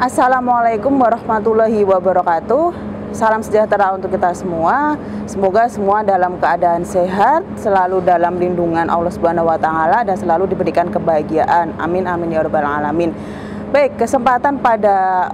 Assalamualaikum warahmatullahi wabarakatuh. Salam sejahtera untuk kita semua. Semoga semua dalam keadaan sehat, selalu dalam lindungan Allah Subhanahu wa taala dan selalu diberikan kebahagiaan. Amin amin ya rabbal alamin. Baik, kesempatan pada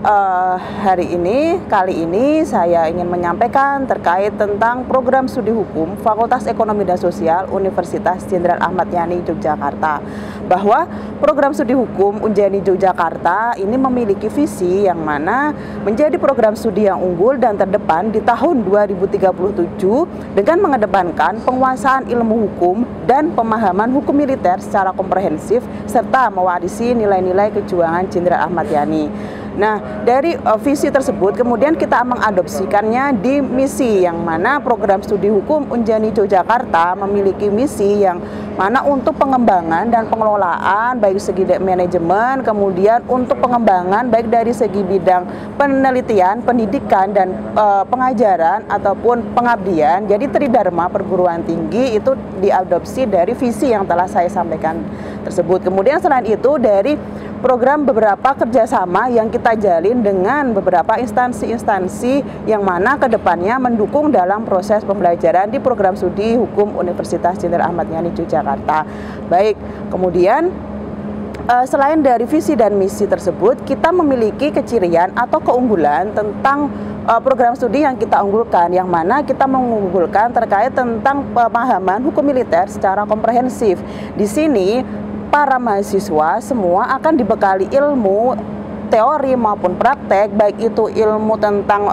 kali ini saya ingin menyampaikan terkait tentang program studi hukum Fakultas Ekonomi dan Sosial Universitas Jenderal Ahmad Yani Yogyakarta. Bahwa program studi hukum Unjani Yogyakarta ini memiliki visi yang mana menjadi program studi yang unggul dan terdepan di tahun 2037 dengan mengedepankan penguasaan ilmu hukum dan pemahaman hukum militer secara komprehensif serta mewarisi nilai-nilai kejuangan Jenderal Ahmad Yani. Nah, dari visi tersebut kemudian kita mengadopsikannya di misi yang mana program studi hukum Unjani Yogyakarta memiliki misi yang mana untuk pengembangan dan pengelolaan baik segi manajemen, kemudian untuk pengembangan baik dari segi bidang penelitian, pendidikan dan pengajaran ataupun pengabdian. Jadi Tridharma perguruan tinggi itu diadopsi dari visi yang telah saya sampaikan tersebut. Kemudian selain itu dari program beberapa kerjasama yang kita jalin dengan beberapa instansi-instansi yang mana kedepannya mendukung dalam proses pembelajaran di program studi hukum Universitas Jenderal Ahmad Yani Yogyakarta. Baik, kemudian selain dari visi dan misi tersebut, kita memiliki kecirian atau keunggulan tentang program studi yang kita unggulkan, yang mana kita mengunggulkan terkait tentang pemahaman hukum militer secara komprehensif. Di sini para mahasiswa semua akan dibekali ilmu teori maupun praktek, baik itu ilmu tentang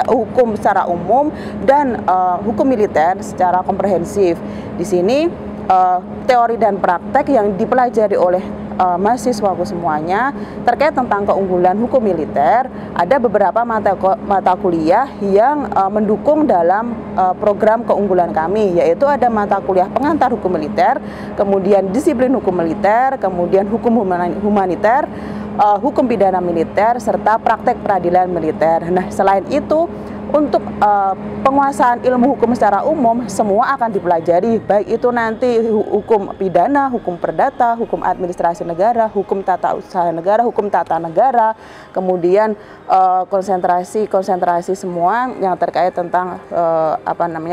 hukum secara umum dan hukum militer secara komprehensif. Di sini teori dan praktek yang dipelajari oleh mahasiswaku semuanya terkait tentang keunggulan hukum militer. Ada beberapa mata kuliah yang mendukung dalam program keunggulan kami, yaitu ada mata kuliah pengantar hukum militer, kemudian disiplin hukum militer, kemudian hukum humaniter, hukum pidana militer, serta praktek peradilan militer. Nah, selain itu untuk penguasaan ilmu hukum secara umum semua akan dipelajari, baik itu nanti hukum pidana, hukum perdata, hukum administrasi negara, hukum tata usaha negara, hukum tata negara, kemudian konsentrasi semua yang terkait tentang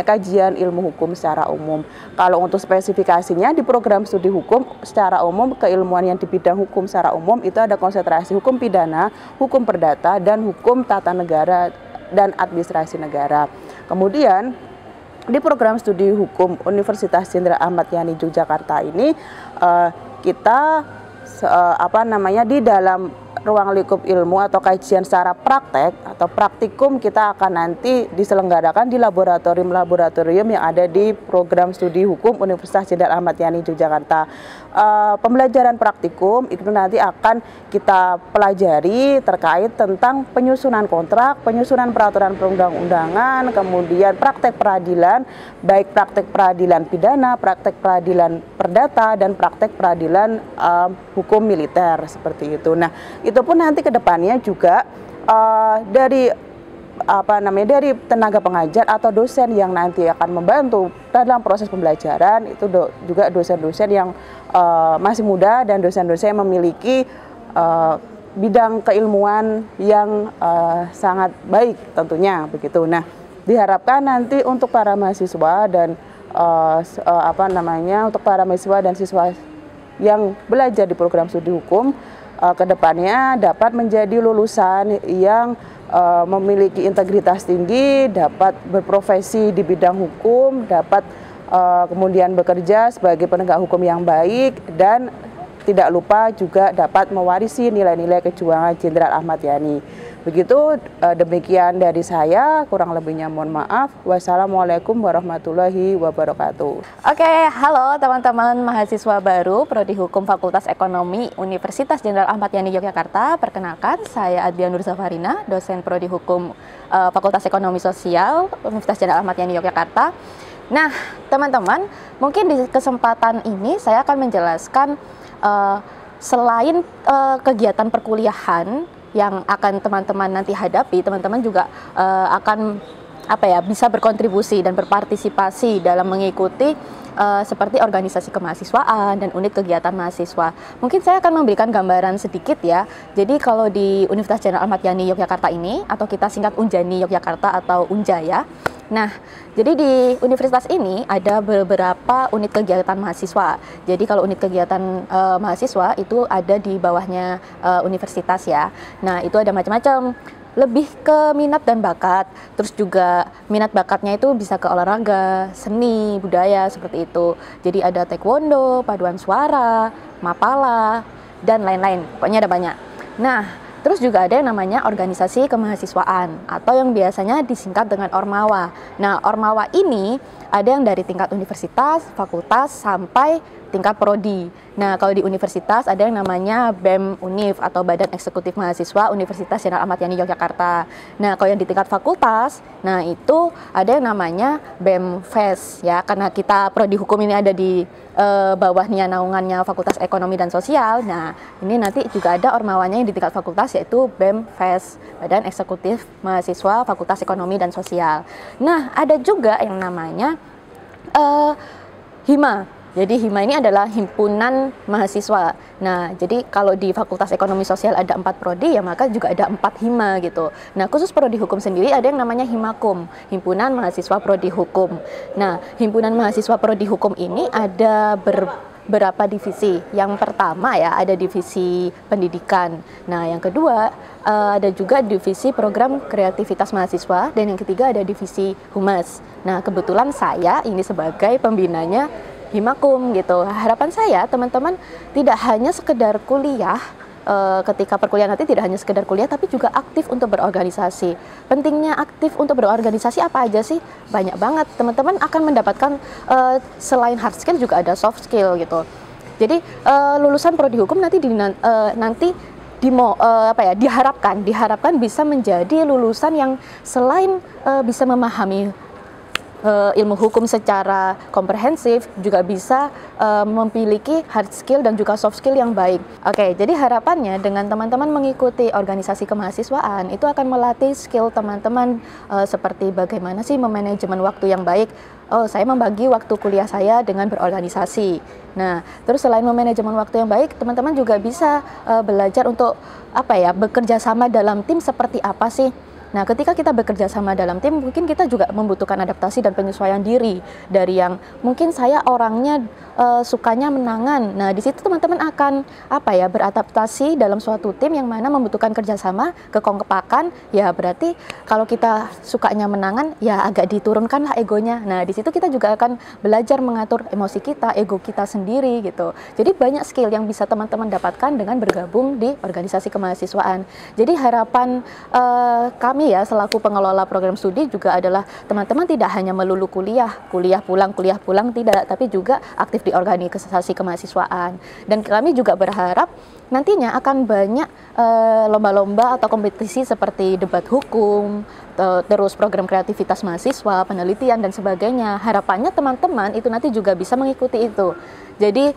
kajian ilmu hukum secara umum. Kalau untuk spesifikasinya di program studi hukum secara umum, keilmuan yang di bidang hukum secara umum itu ada konsentrasi hukum pidana, hukum perdata, dan hukum tata negara dan administrasi negara. Kemudian di program studi hukum Universitas Jenderal Ahmad Yani Yogyakarta ini kita di dalam ruang lingkup ilmu atau kajian secara praktek atau praktikum kita akan nanti diselenggarakan di laboratorium yang ada di program studi hukum Universitas Jenderal Ahmad Yani Yogyakarta. Pembelajaran praktikum itu nanti akan kita pelajari terkait tentang penyusunan kontrak, penyusunan peraturan perundang-undangan, kemudian praktek peradilan, baik praktek peradilan pidana, praktek peradilan perdata, dan praktek peradilan hukum militer seperti itu. Nah, itu pun nanti ke depannya juga dari tenaga pengajar atau dosen yang nanti akan membantu dalam proses pembelajaran itu juga dosen-dosen yang masih muda dan dosen-dosen yang memiliki bidang keilmuan yang sangat baik tentunya begitu. Nah, diharapkan nanti untuk para mahasiswa dan untuk para mahasiswa dan siswa yang belajar di program studi hukum kedepannya dapat menjadi lulusan yang memiliki integritas tinggi, dapat berprofesi di bidang hukum, dapat kemudian bekerja sebagai penegak hukum yang baik, dan tidak lupa juga dapat mewarisi nilai-nilai kejuangan Jenderal Ahmad Yani. Begitu, demikian dari saya, kurang lebihnya mohon maaf. Wassalamualaikum warahmatullahi wabarakatuh. Oke, halo teman-teman mahasiswa baru Prodi Hukum Fakultas Ekonomi Universitas Jenderal Ahmad Yani Yogyakarta. Perkenalkan, saya Adbia Nur Zafarina, dosen Prodi Hukum Fakultas Ekonomi Sosial Universitas Jenderal Ahmad Yani Yogyakarta. Nah, teman-teman, mungkin di kesempatan ini saya akan menjelaskan selain kegiatan perkuliahan yang akan teman-teman nanti hadapi, teman-teman juga akan bisa berkontribusi dan berpartisipasi dalam mengikuti seperti organisasi kemahasiswaan dan unit kegiatan mahasiswa. Mungkin saya akan memberikan gambaran sedikit ya. Jadi kalau di Universitas Jenderal Ahmad Yani Yogyakarta ini, atau kita singkat Unjani Yogyakarta atau Unjaya. Nah, jadi di universitas ini ada beberapa unit kegiatan mahasiswa. Jadi kalau unit kegiatan mahasiswa itu ada di bawahnya universitas ya. Nah, itu ada macam-macam. Lebih ke minat dan bakat, terus juga minat bakatnya itu bisa ke olahraga, seni, budaya, seperti itu. Jadi ada taekwondo, paduan suara, mapala, dan lain-lain, pokoknya ada banyak. Nah, terus juga ada yang namanya organisasi kemahasiswaan, atau yang biasanya disingkat dengan Ormawa. Nah, Ormawa ini ada yang dari tingkat universitas, fakultas, sampai tingkat prodi. Nah, kalau di universitas ada yang namanya BEM Unif atau Badan Eksekutif Mahasiswa Universitas Jenderal Ahmad Yani Yogyakarta. Nah, kalau yang di tingkat fakultas, nah itu ada yang namanya BEM FES ya, karena kita prodi hukum ini ada di bawahnya naungannya Fakultas Ekonomi dan Sosial. Nah, ini nanti juga ada ormawanya yang di tingkat fakultas, yaitu BEM FES, Badan Eksekutif Mahasiswa Fakultas Ekonomi dan Sosial. Nah, ada juga yang namanya HIMA. Jadi HIMA ini adalah himpunan mahasiswa. Nah, jadi kalau di Fakultas Ekonomi Sosial ada 4 prodi, ya maka juga ada 4 HIMA gitu. Nah, khusus prodi hukum sendiri ada yang namanya Himakum, Himpunan Mahasiswa Prodi Hukum. Nah, himpunan mahasiswa prodi hukum ini ada beberapa divisi. Yang pertama ya ada divisi pendidikan. Nah, yang kedua ada juga divisi program kreativitas mahasiswa, dan yang ketiga ada divisi humas. Nah, kebetulan saya ini sebagai pembinanya Himakum gitu. Harapan saya teman-teman tidak hanya sekedar kuliah, ketika perkuliahan nanti tidak hanya sekedar kuliah, tapi juga aktif untuk berorganisasi. Pentingnya aktif untuk berorganisasi apa aja sih? Banyak banget. Teman-teman akan mendapatkan selain hard skill juga ada soft skill gitu. Jadi lulusan prodi hukum nanti diharapkan bisa menjadi lulusan yang selain bisa memahami ilmu hukum secara komprehensif, juga bisa memiliki hard skill dan juga soft skill yang baik. Oke, jadi harapannya dengan teman-teman mengikuti organisasi kemahasiswaan itu akan melatih skill teman-teman seperti bagaimana sih memanajemen waktu yang baik. Oh, saya membagi waktu kuliah saya dengan berorganisasi. Nah, terus selain memanajemen waktu yang baik, teman-teman juga bisa belajar untuk bekerja sama dalam tim seperti apa sih. Nah, ketika kita bekerja sama dalam tim, mungkin kita juga membutuhkan adaptasi dan penyesuaian diri dari yang mungkin saya orangnya sukanya menangan. Nah, di situ teman-teman akan beradaptasi dalam suatu tim yang mana membutuhkan kerjasama, kekompakan. Ya, berarti kalau kita sukanya menangan, ya agak diturunkan lah egonya. Nah, di situ kita juga akan belajar mengatur emosi kita, ego kita sendiri gitu. Jadi banyak skill yang bisa teman-teman dapatkan dengan bergabung di organisasi kemahasiswaan. Jadi harapan kami ya selaku pengelola program studi juga adalah teman-teman tidak hanya melulu kuliah pulang tidak, tapi juga aktif di organisasi kemahasiswaan. Dan kami juga berharap nantinya akan banyak lomba-lomba atau kompetisi seperti debat hukum, terus program kreativitas mahasiswa, penelitian dan sebagainya. Harapannya teman-teman itu nanti juga bisa mengikuti itu. Jadi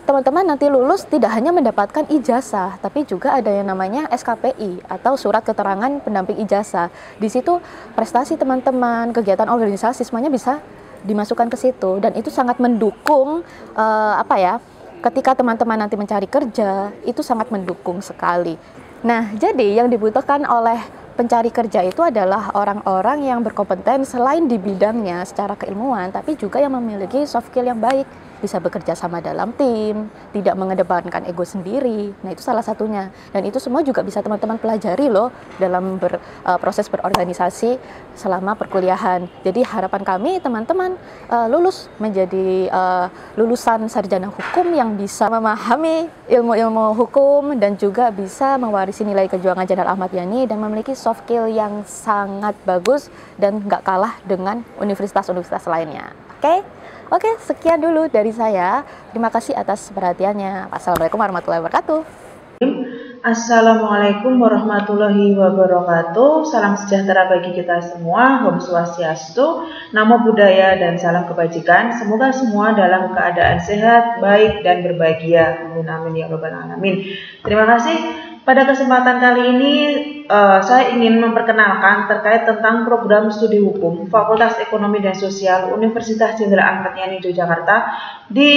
teman-teman nanti lulus tidak hanya mendapatkan ijazah, tapi juga ada yang namanya SKPI atau surat keterangan pendamping ijazah. Di situ prestasi teman-teman, kegiatan organisasi semuanya bisa dimasukkan ke situ, dan itu sangat mendukung ketika teman-teman nanti mencari kerja, itu sangat mendukung sekali. Nah, jadi yang dibutuhkan oleh pencari kerja itu adalah orang-orang yang berkompeten selain di bidangnya secara keilmuan, tapi juga yang memiliki soft skill yang baik, bisa bekerja sama dalam tim, tidak mengedepankan ego sendiri. Nah, itu salah satunya. Dan itu semua juga bisa teman-teman pelajari loh dalam proses berorganisasi selama perkuliahan. Jadi harapan kami teman-teman lulus menjadi lulusan sarjana hukum yang bisa memahami ilmu-ilmu hukum dan juga bisa mewarisi nilai kejuangan Jenderal Ahmad Yani dan memiliki soft skill yang sangat bagus dan nggak kalah dengan universitas-universitas lainnya. Oke, sekian dulu dari saya. Terima kasih atas perhatiannya. Assalamualaikum warahmatullahi wabarakatuh. Assalamualaikum warahmatullahi wabarakatuh. Salam sejahtera bagi kita semua. Om Swastiastu, Namo Buddhaya, dan salam kebajikan. Semoga semua dalam keadaan sehat, baik, dan berbahagia. Amin amin ya rabbal alamin. Terima kasih Pada kesempatan kali ini saya ingin memperkenalkan terkait tentang program studi hukum Fakultas Ekonomi dan Sosial Universitas Jenderal Ahmad Yani Yogyakarta di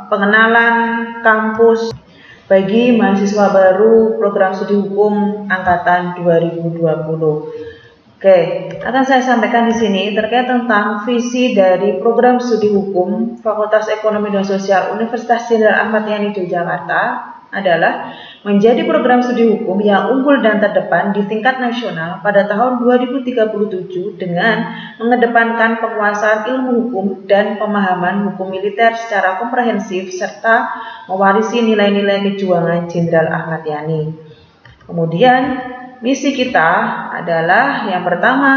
pengenalan kampus bagi mahasiswa baru program studi hukum angkatan 2020. Oke, akan saya sampaikan di sini terkait tentang visi dari program studi hukum Fakultas Ekonomi dan Sosial Universitas Jenderal Ahmad Yani Yogyakarta adalah menjadi program studi hukum yang unggul dan terdepan di tingkat nasional pada tahun 2037 dengan mengedepankan penguasaan ilmu hukum dan pemahaman hukum militer secara komprehensif serta mewarisi nilai-nilai kejuangan Jenderal Ahmad Yani. Kemudian misi kita adalah yang pertama,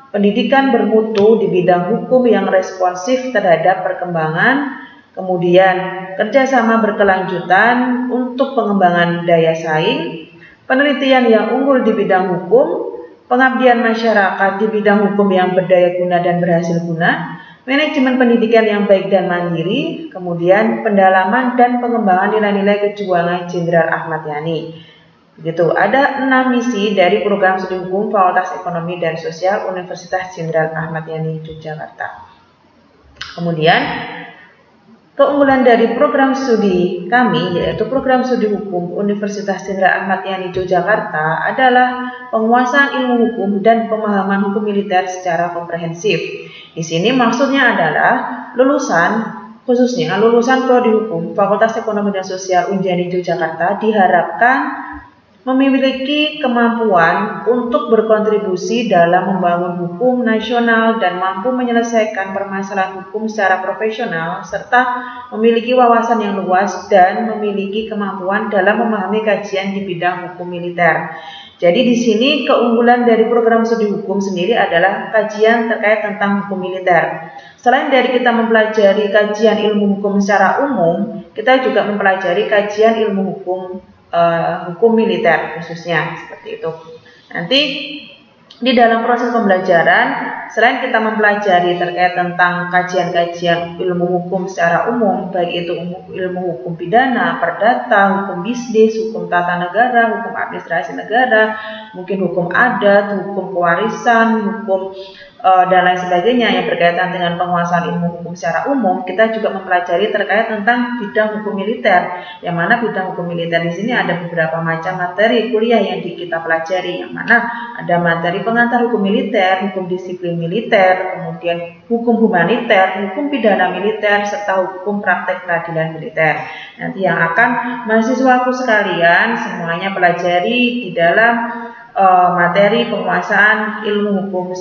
pendidikan bermutu di bidang hukum yang responsif terhadap perkembangan. Kemudian, kerjasama berkelanjutan untuk pengembangan daya saing, penelitian yang unggul di bidang hukum, pengabdian masyarakat di bidang hukum yang berdaya guna dan berhasil guna, manajemen pendidikan yang baik dan mandiri, kemudian pendalaman dan pengembangan nilai-nilai kejuangan Jenderal Ahmad Yani. Begitu, ada 6 misi dari program studi hukum Fakultas Ekonomi dan Sosial Universitas Jenderal Ahmad Yani Yogyakarta. Kemudian, keunggulan dari program studi kami, yaitu program studi hukum Universitas Jenderal Ahmad Yani Yogyakarta, adalah penguasaan ilmu hukum dan pemahaman hukum militer secara komprehensif. Di sini maksudnya adalah khususnya lulusan prodi hukum Fakultas Ekonomi dan Sosial UNJANI Yogyakarta diharapkan memiliki kemampuan untuk berkontribusi dalam membangun hukum nasional dan mampu menyelesaikan permasalahan hukum secara profesional serta memiliki wawasan yang luas dan memiliki kemampuan dalam memahami kajian di bidang hukum militer. Jadi di sini keunggulan dari program studi hukum sendiri adalah kajian terkait tentang hukum militer. Selain dari kita mempelajari kajian ilmu hukum secara umum, kita juga mempelajari kajian ilmu hukum militer khususnya seperti itu. Nanti di dalam proses pembelajaran, selain kita mempelajari terkait tentang kajian-kajian ilmu hukum secara umum, baik itu ilmu hukum pidana, perdata, hukum bisnis, hukum tata negara, hukum administrasi negara, mungkin hukum adat, hukum pewarisan, hukum dan lain sebagainya yang berkaitan dengan penguasaan ilmu hukum secara umum, kita juga mempelajari terkait tentang bidang hukum militer. Yang mana bidang hukum militer di sini ada beberapa macam materi kuliah yang kita pelajari, yang mana ada materi pengantar hukum militer, hukum disiplin militer, kemudian hukum humaniter, hukum pidana militer, serta hukum praktek peradilan militer. Nanti yang akan mahasiswaku sekalian semuanya pelajari di dalam materi penguasaan ilmu hukum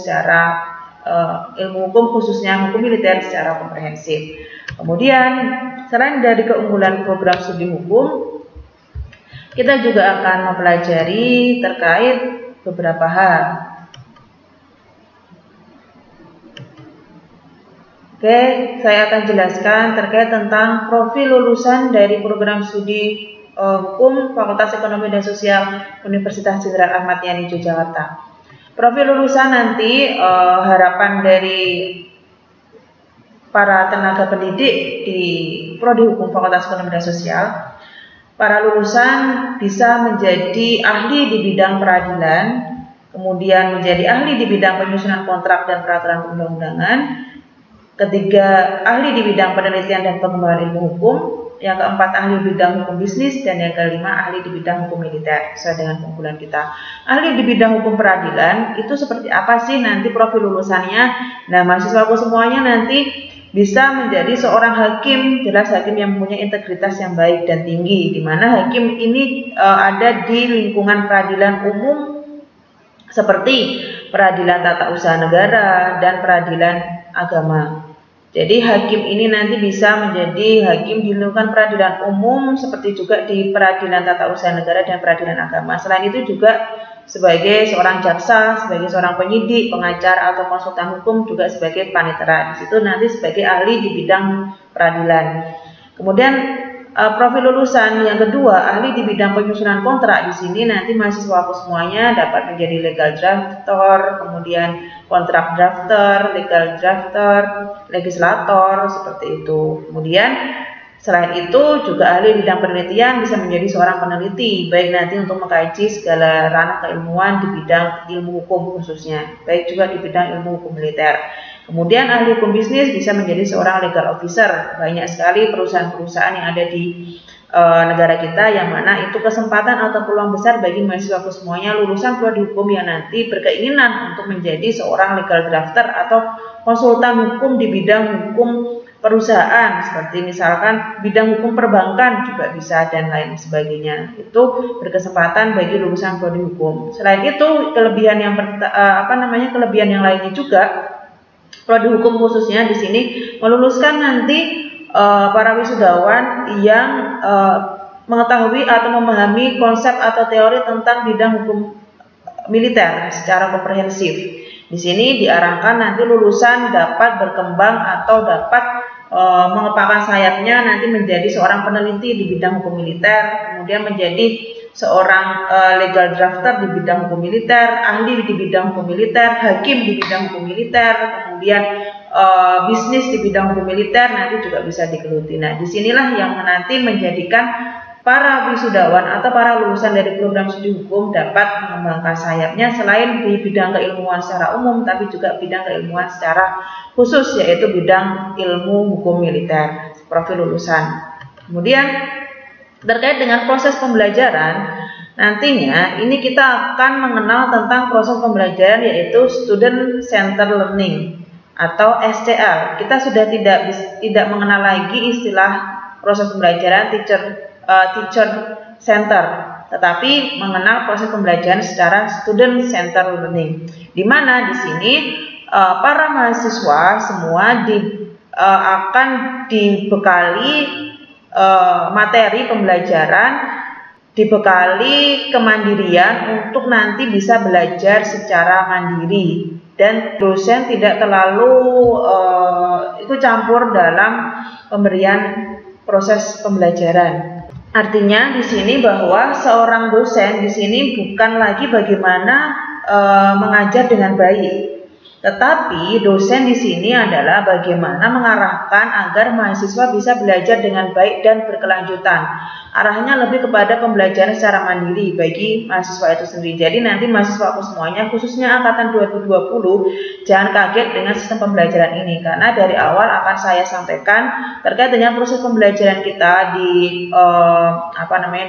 khususnya hukum militer secara komprehensif. Kemudian selain dari keunggulan program studi hukum, kita juga akan mempelajari terkait beberapa hal. Oke, saya akan jelaskan terkait tentang profil lulusan dari program studi Hukum Fakultas Ekonomi dan Sosial Universitas Jenderal Ahmad Yani Yogyakarta. Profil lulusan nanti harapan dari para tenaga pendidik di Prodi Hukum Fakultas Ekonomi dan Sosial, para lulusan bisa menjadi ahli di bidang peradilan, kemudian menjadi ahli di bidang penyusunan kontrak dan peraturan perundang-undangan, ketiga ahli di bidang penelitian dan pengembangan ilmu hukum, yang keempat ahli bidang hukum bisnis, dan yang kelima ahli di bidang hukum militer sesuai dengan keunggulan kita. Ahli di bidang hukum peradilan itu seperti apa sih nanti profil lulusannya? Nah, mahasiswaku semuanya nanti bisa menjadi seorang hakim, jelas hakim yang mempunyai integritas yang baik dan tinggi, di mana hakim ini ada di lingkungan peradilan umum seperti peradilan tata usaha negara dan peradilan agama. Jadi hakim ini nanti bisa menjadi hakim di lingkungan peradilan umum seperti juga di peradilan tata usaha negara dan peradilan agama. Selain itu juga sebagai seorang jaksa, sebagai seorang penyidik, pengacara atau konsultan hukum, juga sebagai panitera. Di situ nanti sebagai ahli di bidang peradilan. Kemudian profil lulusan yang kedua, ahli di bidang penyusunan kontrak. Di sini nanti mahasiswaku semuanya dapat menjadi legal drafter, kemudian kontrak drafter, legal drafter, legislator, seperti itu. Kemudian Selain itu juga ahli bidang penelitian bisa menjadi seorang peneliti, baik nanti untuk mengkaji segala ranah keilmuan di bidang ilmu hukum khususnya, baik juga di bidang ilmu hukum militer. Kemudian ahli hukum bisnis bisa menjadi seorang legal officer. Banyak sekali perusahaan-perusahaan yang ada di negara kita yang mana itu kesempatan atau peluang besar bagi mahasiswaku semuanya lulusan prodi hukum yang nanti berkeinginan untuk menjadi seorang legal drafter atau konsultan hukum di bidang hukum perusahaan, seperti misalkan bidang hukum perbankan juga bisa dan lain sebagainya. Itu berkesempatan bagi lulusan prodi hukum. Selain itu kelebihan yang kelebihan yang lainnya juga prodi hukum khususnya di sini meluluskan nanti para wisudawan yang mengetahui atau memahami konsep atau teori tentang bidang hukum militer secara komprehensif. Di sini diarahkan nanti lulusan dapat berkembang atau dapat mengepakkan sayapnya nanti menjadi seorang peneliti di bidang hukum militer, kemudian menjadi seorang legal drafter di bidang hukum militer, ahli di bidang hukum militer, hakim di bidang hukum militer, kemudian bisnis di bidang hukum militer nanti juga bisa digeluti. Nah, disinilah yang nanti menjadikan para wisudawan atau para lulusan dari program studi hukum dapat mengembangkan sayapnya selain di bidang keilmuan secara umum, tapi juga bidang keilmuan secara khusus, yaitu bidang ilmu hukum militer, profil lulusan. Kemudian terkait dengan proses pembelajaran, nantinya ini kita akan mengenal tentang proses pembelajaran yaitu Student Center Learning atau SCL. Kita sudah tidak mengenal lagi istilah proses pembelajaran teacher center, tetapi mengenal proses pembelajaran secara Student Center Learning, di mana di sini para mahasiswa semua akan dibekali materi pembelajaran, dibekali kemandirian untuk nanti bisa belajar secara mandiri, dan dosen tidak terlalu ikut campur dalam pemberian proses pembelajaran. Artinya di sini bahwa seorang dosen di sini bukan lagi bagaimana mengajar dengan baik, tetapi dosen di sini adalah bagaimana mengarahkan agar mahasiswa bisa belajar dengan baik dan berkelanjutan. Arahnya lebih kepada pembelajaran secara mandiri bagi mahasiswa itu sendiri. Jadi nanti mahasiswa aku semuanya, khususnya angkatan 2020, jangan kaget dengan sistem pembelajaran ini, karena dari awal akan saya sampaikan terkait dengan proses pembelajaran kita di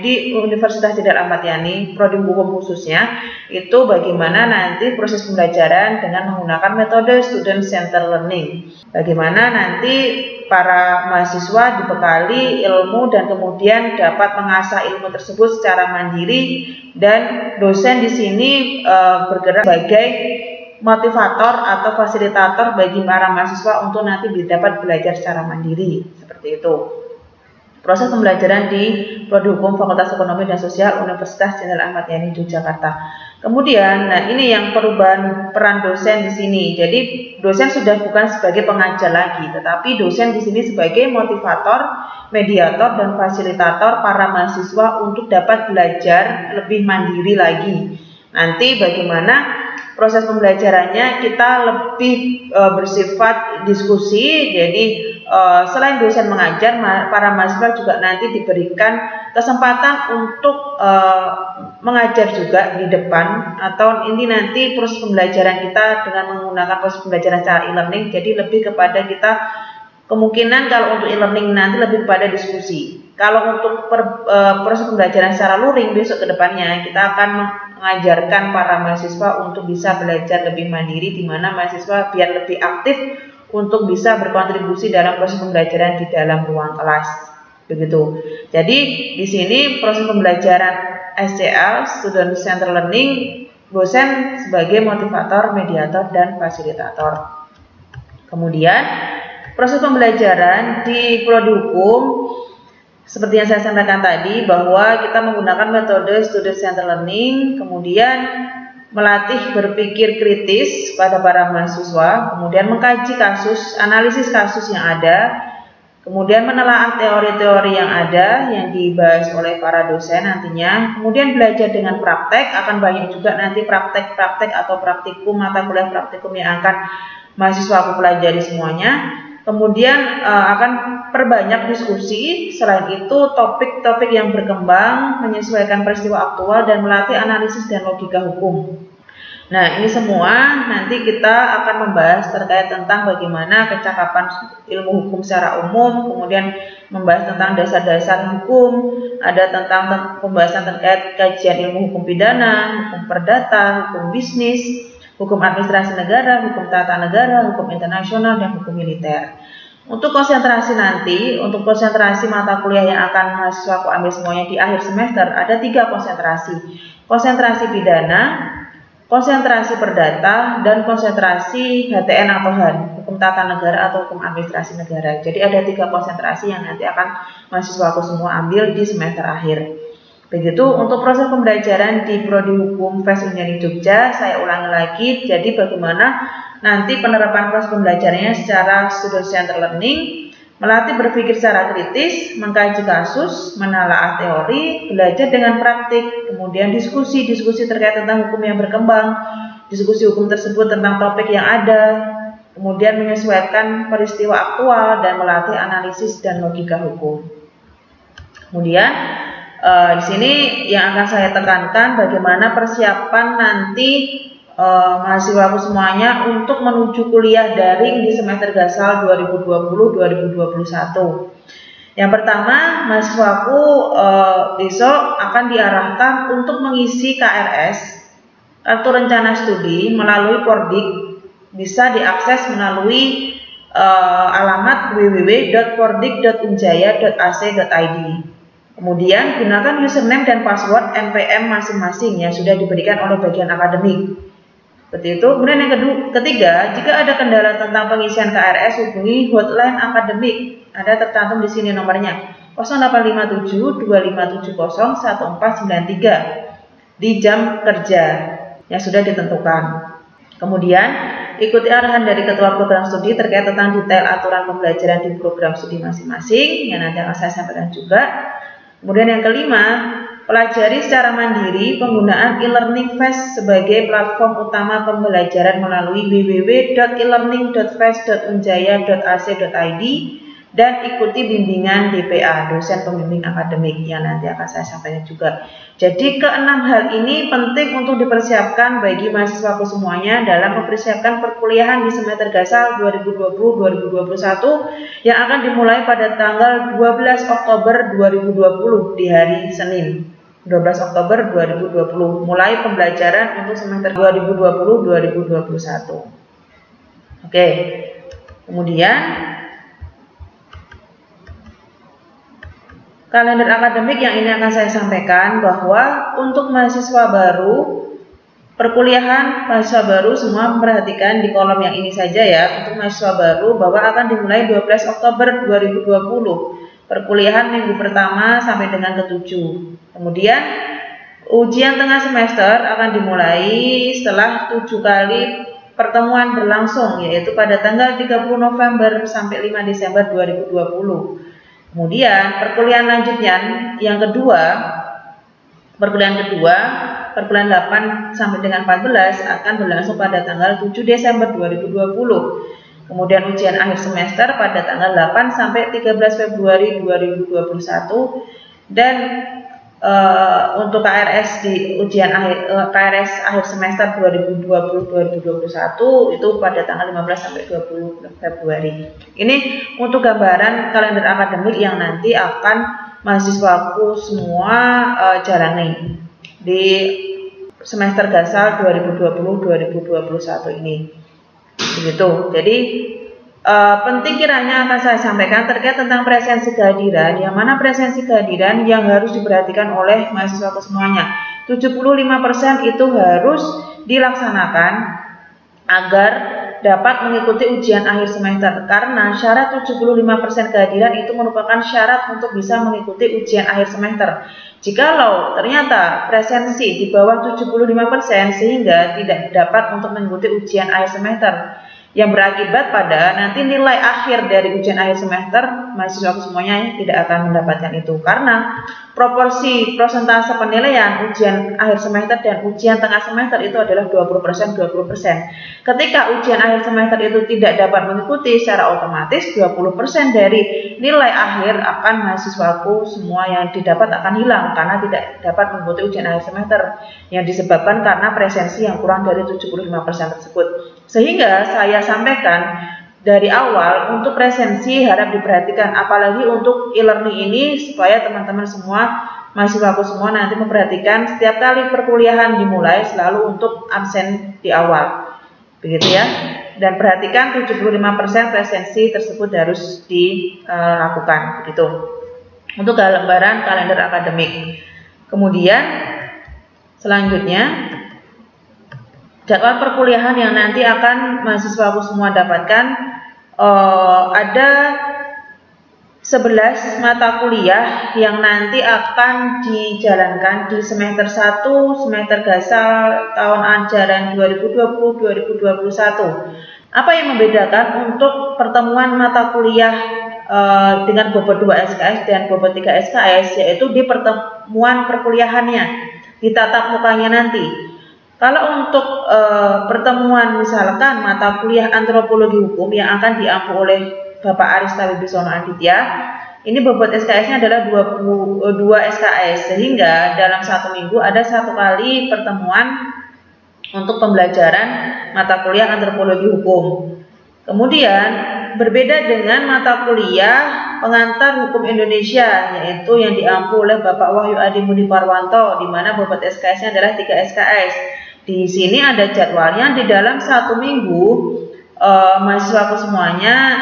di Universitas Jenderal Ahmad Yani, prodi hukum khususnya, itu bagaimana nanti proses pembelajaran dengan menggunakan metode Student Center Learning. Bagaimana nanti para mahasiswa dibekali ilmu dan kemudian dapat mengasah ilmu tersebut secara mandiri, dan dosen di sini bergerak sebagai motivator atau fasilitator bagi para mahasiswa untuk nanti dapat belajar secara mandiri, seperti itu. Proses pembelajaran di Prodi Hukum Fakultas Ekonomi dan Sosial Universitas Jenderal Ahmad Yani Yogyakarta. Kemudian, nah ini yang perubahan peran dosen di sini. Jadi dosen sudah bukan sebagai pengajar lagi, tetapi dosen di sini sebagai motivator, mediator, dan fasilitator para mahasiswa untuk dapat belajar lebih mandiri lagi. Nanti bagaimana proses pembelajarannya kita lebih bersifat diskusi. Jadi selain dosen mengajar, para mahasiswa juga nanti diberikan kesempatan untuk mengajar juga di depan, atau ini nanti proses pembelajaran kita dengan menggunakan proses pembelajaran secara e-learning. Jadi lebih kepada kita kemungkinan kalau untuk e-learning nanti lebih kepada diskusi. Kalau untuk proses pembelajaran secara luring besok ke depannya kita akan mengajarkan para mahasiswa untuk bisa belajar lebih mandiri, di mana mahasiswa biar lebih aktif untuk bisa berkontribusi dalam proses pembelajaran di dalam ruang kelas. Begitu. Jadi di sini proses pembelajaran SCL, Student Center Learning, dosen sebagai motivator, mediator, dan fasilitator. Kemudian proses pembelajaran di Prodi Hukum, seperti yang saya sampaikan tadi, bahwa kita menggunakan metode Student Center Learning, kemudian melatih berpikir kritis pada para mahasiswa, kemudian mengkaji kasus, analisis kasus yang ada, kemudian menelaah teori-teori yang ada yang dibahas oleh para dosen nantinya, kemudian belajar dengan praktek. Akan banyak juga nanti praktek-praktek atau praktikum, mata kuliah praktikum yang akan mahasiswa aku pelajari semuanya. Kemudian akan perbanyak diskusi. Selain itu, topik-topik yang berkembang, menyesuaikan peristiwa aktual, dan melatih analisis dan logika hukum. Nah, ini semua nanti kita akan membahas terkait tentang bagaimana kecakapan ilmu hukum secara umum, kemudian membahas tentang dasar-dasar hukum, ada tentang pembahasan terkait kajian ilmu hukum pidana, hukum perdata, hukum bisnis, hukum administrasi negara, hukum tata negara, hukum internasional, dan hukum militer. Untuk konsentrasi nanti, untuk konsentrasi mata kuliah yang akan mahasiswaku ambil semuanya di akhir semester, ada 3 konsentrasi. Konsentrasi pidana, konsentrasi perdata, dan konsentrasi HTN atau HAN, hukum tata negara atau hukum administrasi negara. Jadi ada 3 konsentrasi yang nanti akan mahasiswaku semua ambil di semester akhir. Begitu untuk proses pembelajaran di Prodi Hukum FES Unjani Jogja, saya ulangi lagi, jadi bagaimana nanti penerapan proses pembelajarannya secara student-centered learning, melatih berpikir secara kritis, mengkaji kasus, menelaah teori, belajar dengan praktik, kemudian diskusi terkait tentang hukum yang berkembang, diskusi hukum tersebut tentang topik yang ada, kemudian menyesuaikan peristiwa aktual, dan melatih analisis dan logika hukum. Kemudian di sini yang akan saya tekankan bagaimana persiapan nanti mahasiswaku semuanya untuk menuju kuliah daring di semester gasal 2020-2021. Yang pertama, mahasiswaku besok akan diarahkan untuk mengisi KRS, kartu rencana studi, melalui Pordik, bisa diakses melalui alamat www.pordik.unjaya.ac.id. Kemudian gunakan username dan password NPM masing-masing yang sudah diberikan oleh bagian akademik. Seperti itu. Kemudian yang ketiga, jika ada kendala tentang pengisian KRS, hubungi hotline akademik. Ada tercantum di sini nomornya 0857 2570 1493 di jam kerja yang sudah ditentukan. Kemudian ikuti arahan dari ketua program studi terkait tentang detail aturan pembelajaran di program studi masing-masing yang nanti akan saya sampaikan juga. Kemudian yang kelima, pelajari secara mandiri penggunaan e-learning FES sebagai platform utama pembelajaran melalui www.elearning.fes.unjaya.ac.id dan ikuti bimbingan DPA, dosen pembimbing akademik, yang nanti akan saya sampaikan juga. Jadi keenam hal ini penting untuk dipersiapkan bagi mahasiswaku semuanya dalam mempersiapkan perkuliahan di semester gasal 2020-2021 yang akan dimulai pada tanggal 12 Oktober 2020 di hari Senin. 12 Oktober 2020 mulai pembelajaran untuk semester 2020-2021. Oke. Kemudian kalender akademik yang ini akan saya sampaikan bahwa untuk mahasiswa baru, perkuliahan mahasiswa baru semua memperhatikan di kolom yang ini saja ya. Untuk mahasiswa baru bahwa akan dimulai 12 Oktober 2020. Perkuliahan minggu pertama sampai dengan ke-7. Kemudian ujian tengah semester akan dimulai setelah 7 kali pertemuan berlangsung, yaitu pada tanggal 30 November sampai 5 Desember 2020. Kemudian perkuliahan lanjutnya yang kedua, perkuliahan 8 sampai dengan 14 akan berlangsung pada tanggal 7 Desember 2020. Kemudian ujian akhir semester pada tanggal 8 sampai 13 Februari 2021 dan untuk KRS di ujian KRS akhir semester 2020-2021 itu pada tanggal 15 sampai 20 Februari. Ini untuk gambaran kalender akademik yang nanti akan mahasiswaku semua jalani di semester gasal 2020-2021 ini. Begitu. Jadi penting kiranya akan saya sampaikan terkait tentang presensi kehadiran, yang mana presensi kehadiran yang harus diperhatikan oleh mahasiswa semuanya. 75% itu harus dilaksanakan agar dapat mengikuti ujian akhir semester, karena syarat 75% kehadiran itu merupakan syarat untuk bisa mengikuti ujian akhir semester. Jikalau ternyata presensi di bawah 75% sehingga tidak dapat untuk mengikuti ujian akhir semester, yang berakibat pada nanti nilai akhir dari ujian akhir semester mahasiswa semuanya tidak akan mendapatkan itu, karena proporsi persentase penilaian ujian akhir semester dan ujian tengah semester itu adalah 20%, 20%. Ketika ujian akhir semester itu tidak dapat mengikuti, secara otomatis 20% dari nilai akhir akan mahasiswaku semua yang didapat akan hilang karena tidak dapat mengikuti ujian akhir semester yang disebabkan karena presensi yang kurang dari 75% tersebut. Sehingga saya sampaikan dari awal untuk presensi harap diperhatikan, apalagi untuk e-learning ini, supaya teman-teman semua, mahasiswaku semua nanti memperhatikan setiap kali perkuliahan dimulai selalu untuk absen di awal, begitu ya. Dan perhatikan 75% presensi tersebut harus dilakukan, begitu. Untuk lembaran kalender akademik. Kemudian selanjutnya jadwal perkuliahan yang nanti akan mahasiswaku semua dapatkan, ada 11 mata kuliah yang nanti akan dijalankan di semester 1 semester gasal tahun ajaran 2020-2021. Apa yang membedakan untuk pertemuan mata kuliah dengan bobot 2 SKS dan bobot 3 SKS, yaitu di pertemuan perkuliahannya, di tatap mukanya nanti. Kalau untuk pertemuan misalkan mata kuliah antropologi hukum yang akan diampu oleh Bapak Arista Wibisono Aditya, ini bobot SKS-nya adalah 22 SKS, sehingga dalam 1 minggu ada 1 kali pertemuan untuk pembelajaran mata kuliah antropologi hukum. Kemudian berbeda dengan mata kuliah pengantar hukum Indonesia, yaitu yang diampu oleh Bapak Wahyu Adi Mudi Parwanto, di mana bobot SKS-nya adalah 3 SKS. Di sini ada jadwalnya, di dalam 1 minggu mahasiswaku semuanya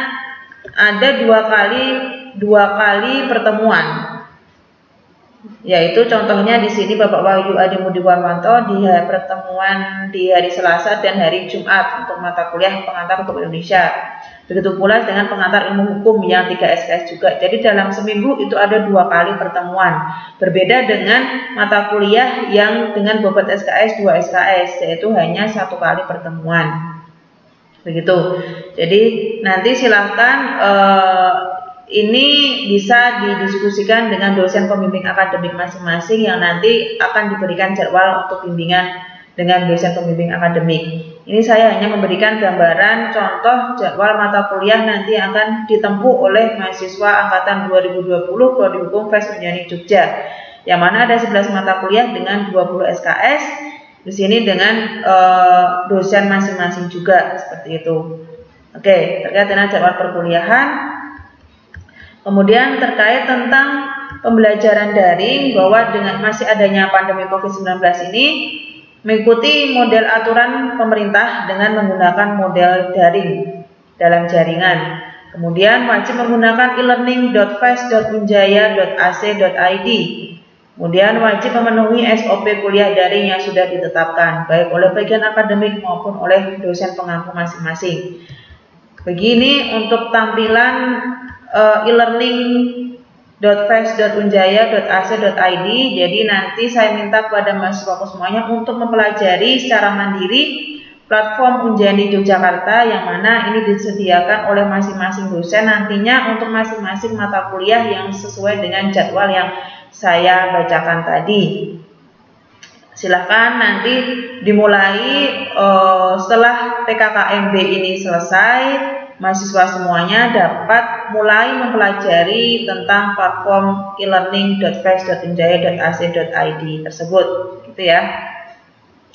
ada 2 kali pertemuan, yaitu contohnya di sini Bapak Wahyu Adi Mudi Parwanto di pertemuan di hari Selasa dan hari Jumat untuk mata kuliah pengantar hukum Indonesia. Begitu pula dengan pengantar ilmu hukum yang 3 SKS juga. Jadi dalam seminggu itu ada 2 kali pertemuan. Berbeda dengan mata kuliah yang dengan bobot SKS 2 SKS, yaitu hanya 1 kali pertemuan. Begitu. Jadi nanti silahkan ini bisa didiskusikan dengan dosen pembimbing akademik masing-masing yang nanti akan diberikan jadwal untuk bimbingan dengan dosen pembimbing akademik. Ini saya hanya memberikan gambaran contoh jadwal mata kuliah nanti akan ditempuh oleh mahasiswa angkatan 2020 Prodi Hukum FES Unjani Jogja, yang mana ada 11 mata kuliah dengan 20 SKS, di sini dengan dosen masing-masing juga, seperti itu. Oke, terkait dengan jadwal perkuliahan. Kemudian terkait tentang pembelajaran daring, bahwa dengan masih adanya pandemi COVID-19 ini, mengikuti model aturan pemerintah dengan menggunakan model daring dalam jaringan. Kemudian wajib menggunakan e-learning.fes.unjaya.ac.id. Kemudian wajib memenuhi SOP kuliah daring yang sudah ditetapkan, baik oleh bagian akademik maupun oleh dosen pengampu masing-masing. Begini untuk tampilan e-learning.fes.unjaya.ac.id. Jadi nanti saya minta kepada mahasiswa semuanya untuk mempelajari secara mandiri platform Unjani Yogyakarta, yang mana ini disediakan oleh masing-masing dosen nantinya untuk masing-masing mata kuliah yang sesuai dengan jadwal yang saya bacakan tadi. Silahkan nanti dimulai setelah PKKMB ini selesai, mahasiswa semuanya dapat mulai mempelajari tentang platform e-learning.fes.unjaya.ac.id tersebut, gitu ya.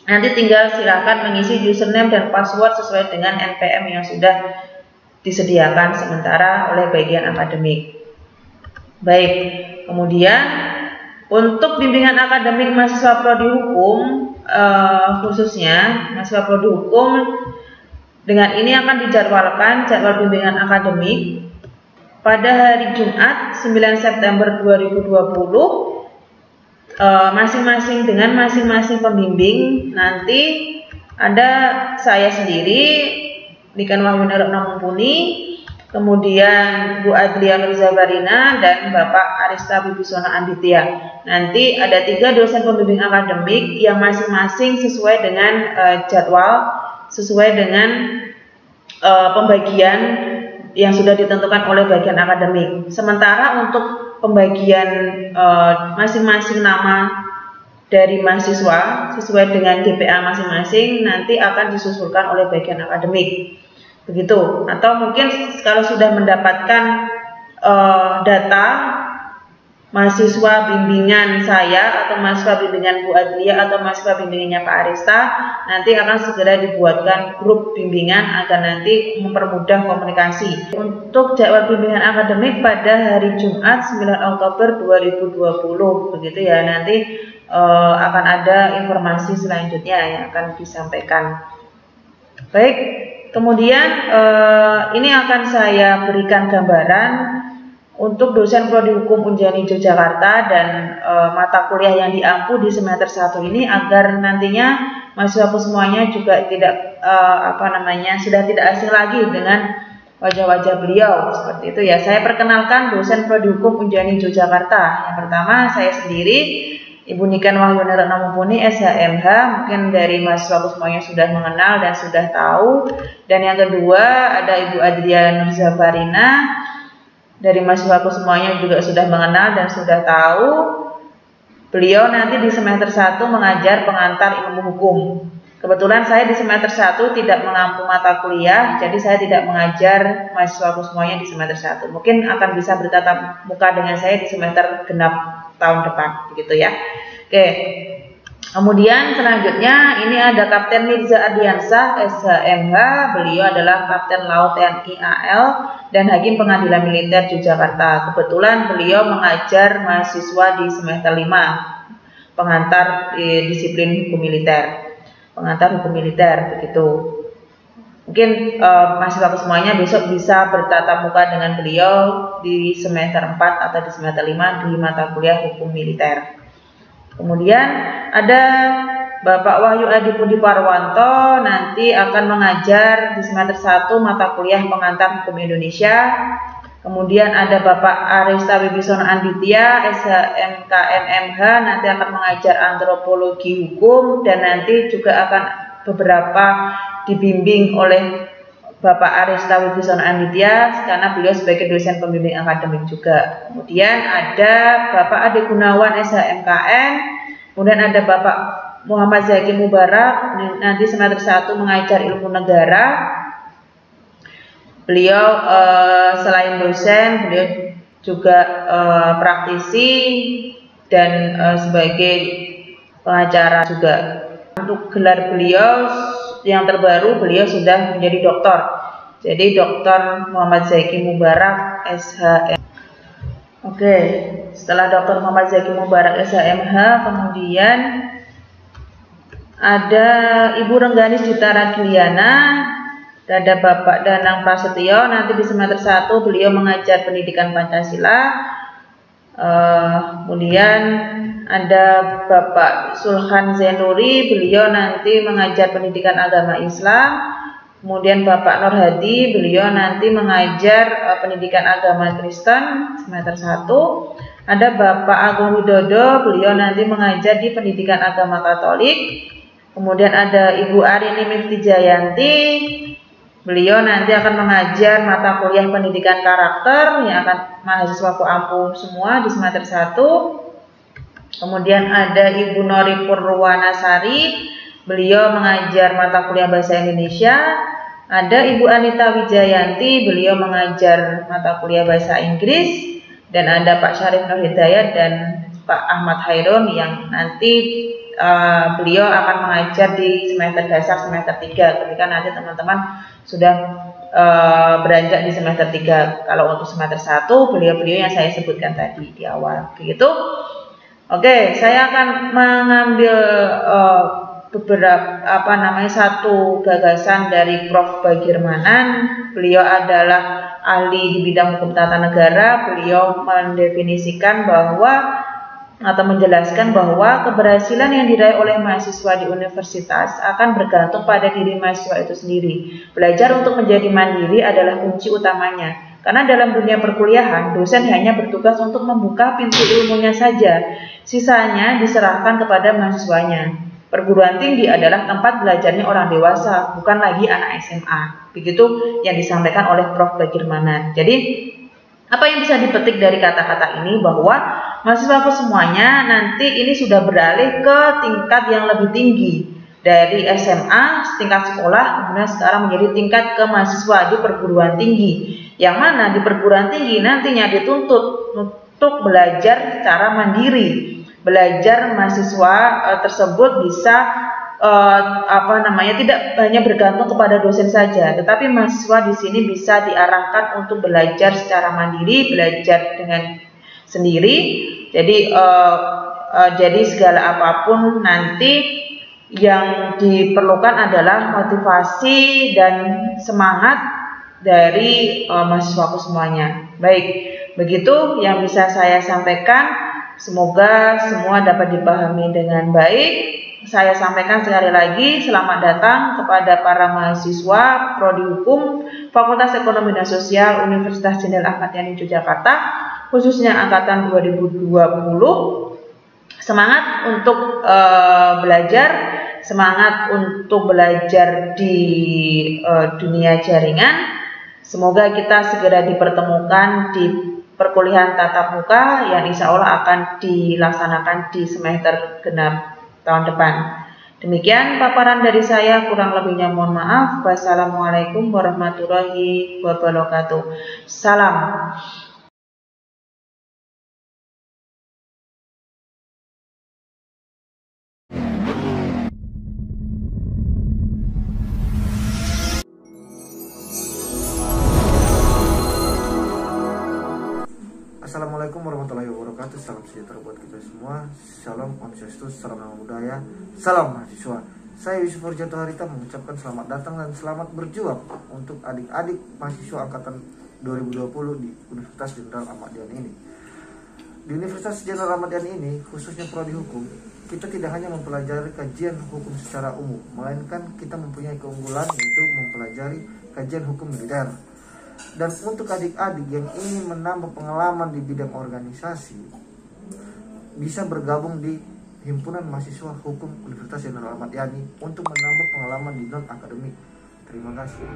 Nanti tinggal silakan mengisi username dan password sesuai dengan NPM yang sudah disediakan sementara oleh bagian akademik. Baik, kemudian untuk bimbingan akademik mahasiswa Prodi Hukum, khususnya mahasiswa Prodi Hukum, dengan ini akan dijadwalkan jadwal bimbingan akademik pada hari Jumat 9 September 2020, masing-masing dengan masing-masing pembimbing. Nanti ada saya sendiri, Dekan Wahyuni Retno Mumpuni, kemudian Bu Adlia Nurzabarina, dan Bapak Arista Wibisono Aditya. Nanti ada 3 dosen pembimbing akademik yang masing-masing sesuai dengan jadwal, sesuai dengan pembagian yang sudah ditentukan oleh bagian akademik. Sementara untuk pembagian masing-masing nama dari mahasiswa sesuai dengan GPA masing-masing nanti akan disusulkan oleh bagian akademik. Begitu. Atau mungkin kalau sudah mendapatkan data mahasiswa bimbingan saya atau mahasiswa bimbingan Bu Adlia atau mahasiswa bimbingannya Pak Arista, nanti akan segera dibuatkan grup bimbingan agar nanti mempermudah komunikasi. Untuk jadwal bimbingan akademik pada hari Jumat 9 Oktober 2020, begitu ya, nanti akan ada informasi selanjutnya yang akan disampaikan. Baik, kemudian ini akan saya berikan gambaran untuk dosen Prodi Hukum Unjani Yogyakarta dan mata kuliah yang diampu di semester 1 ini agar nantinya mahasiswaku semuanya juga tidak sudah tidak asing lagi dengan wajah-wajah beliau seperti itu ya. Saya perkenalkan dosen Prodi Hukum Unjani Yogyakarta. Yang pertama saya sendiri, Ibu Niken Wahyuni Retno Mumpuni, SHMH. Mungkin dari mahasiswaku semuanya sudah mengenal dan sudah tahu. Dan yang kedua ada Ibu Adria Nurzafarina. Dari mahasiswaku semuanya juga sudah mengenal dan sudah tahu. Beliau nanti di semester 1 mengajar pengantar ilmu hukum. Kebetulan saya di semester 1 tidak mengampu mata kuliah, jadi saya tidak mengajar mahasiswaku semuanya di semester 1. Mungkin akan bisa bertatap muka dengan saya di semester genap tahun depan, begitu ya. Oke. Kemudian selanjutnya ini ada Kapten Mirza Ardiansah, SHMH. Beliau adalah Kapten Laut TNI AL dan Hakim Pengadilan Militer Yogyakarta. Kebetulan beliau mengajar mahasiswa di semester 5, pengantar disiplin hukum militer. Pengantar hukum militer, begitu. Mungkin mahasiswa semuanya besok bisa bertatap muka dengan beliau di semester 4 atau di semester 5 di mata kuliah hukum militer. Kemudian ada Bapak Wahyu Adipudi Parwanto, nanti akan mengajar di semester 1 mata kuliah pengantar hukum Indonesia. Kemudian ada Bapak Arista Wibisono Anditya, SHMKNMH, nanti akan mengajar antropologi hukum dan nanti juga akan beberapa dibimbing oleh Bapak Arista Wibisono Anditya karena beliau sebagai dosen pembimbing akademik juga. Kemudian ada Bapak Ade Gunawan, SHMKN, kemudian ada Bapak Muhammad Zaki Mubarak, nanti semester 1 mengajar ilmu negara. Beliau selain dosen, beliau juga praktisi dan sebagai pengacara juga. Untuk gelar beliau yang terbaru, beliau sudah menjadi doktor. Jadi Dr. Muhammad Zaki Mubarak, SHM. Oke, setelah Dr. Muhammad Zaki Mubarak, SHMH, kemudian ada Ibu Rengganis Jutara Giliana. Ada Bapak Danang Prasetyo, nanti di semester 1 beliau mengajar pendidikan Pancasila. Kemudian ada Bapak Sulhan Zainuri, beliau nanti mengajar pendidikan agama Islam. Kemudian Bapak Nur Hadi, beliau nanti mengajar pendidikan agama Kristen semester 1. Ada Bapak Agung Widodo, beliau nanti mengajar di pendidikan agama Katolik. Kemudian ada Ibu Arini Mifti Jayanti, beliau nanti akan mengajar mata kuliah pendidikan karakter yang akan mahasiswaku ampuh semua di semester 1. Kemudian ada Ibu Nori Purwanasari, beliau mengajar mata kuliah bahasa Indonesia. Ada Ibu Anita Wijayanti, beliau mengajar mata kuliah bahasa Inggris. Dan ada Pak Syarif Nur Hidayat dan Pak Ahmad Hairun yang nanti beliau akan mengajar di semester dasar semester 3 ketika nanti teman-teman sudah beranjak di semester 3. Kalau untuk semester 1 beliau-beliau yang saya sebutkan tadi di awal, begitu. Oke, saya akan mengambil beberapa satu gagasan dari Prof. Bagirmanan. Beliau adalah ahli di bidang hukum tata negara. Beliau mendefinisikan bahwa atau menjelaskan bahwa keberhasilan yang diraih oleh mahasiswa di universitas akan bergantung pada diri mahasiswa itu sendiri. Belajar untuk menjadi mandiri adalah kunci utamanya. Karena dalam dunia perkuliahan, dosen hanya bertugas untuk membuka pintu ilmunya saja. Sisanya diserahkan kepada mahasiswanya. Perguruan tinggi adalah tempat belajarnya orang dewasa, bukan lagi anak SMA. Begitu yang disampaikan oleh Prof. Bagirmanan. Jadi, apa yang bisa dipetik dari kata-kata ini bahwa mahasiswaku semuanya nanti ini sudah beralih ke tingkat yang lebih tinggi. Dari SMA, tingkat sekolah, kemudian sekarang menjadi tingkat ke mahasiswa di perguruan tinggi. Yang mana di perguruan tinggi nantinya dituntut untuk belajar secara mandiri. Belajar mahasiswa tersebut bisa tidak hanya bergantung kepada dosen saja, tetapi mahasiswa di sini bisa diarahkan untuk belajar secara mandiri, belajar dengan sendiri. Jadi segala apapun nanti yang diperlukan adalah motivasi dan semangat dari mahasiswaku semuanya. Baik, begitu yang bisa saya sampaikan. Semoga semua dapat dipahami dengan baik. Saya sampaikan sekali lagi selamat datang kepada para mahasiswa Prodi Hukum Fakultas Ekonomi dan Sosial Universitas Jenderal Ahmad Yani Yogyakarta, khususnya angkatan 2020. Semangat untuk belajar, semangat untuk belajar di dunia jaringan. Semoga kita segera dipertemukan di perkuliahan tatap muka yang insya Allah akan dilaksanakan di semester genap tahun depan. Demikian paparan dari saya, kurang lebihnya mohon maaf. Wassalamualaikum warahmatullahi wabarakatuh. Salam. Assalamualaikum warahmatullahi wabarakatuh. Salam sejahtera buat kita semua. Shalom, Om Swastiastu, salam nama budaya, salam mahasiswa. Saya Yusuf Harjanto Harita mengucapkan selamat datang dan selamat berjuang untuk adik-adik mahasiswa angkatan 2020 di Universitas Jenderal Ahmad Yani ini. Di Universitas Jenderal Ahmad Yani ini, khususnya Prodi Hukum, kita tidak hanya mempelajari kajian hukum secara umum, melainkan kita mempunyai keunggulan yaitu mempelajari kajian hukum militer. Dan untuk adik-adik yang ingin menambah pengalaman di bidang organisasi, bisa bergabung di Himpunan Mahasiswa Hukum Universitas Jenderal Ahmad Yani untuk menambah pengalaman di non-akademik. Terima kasih.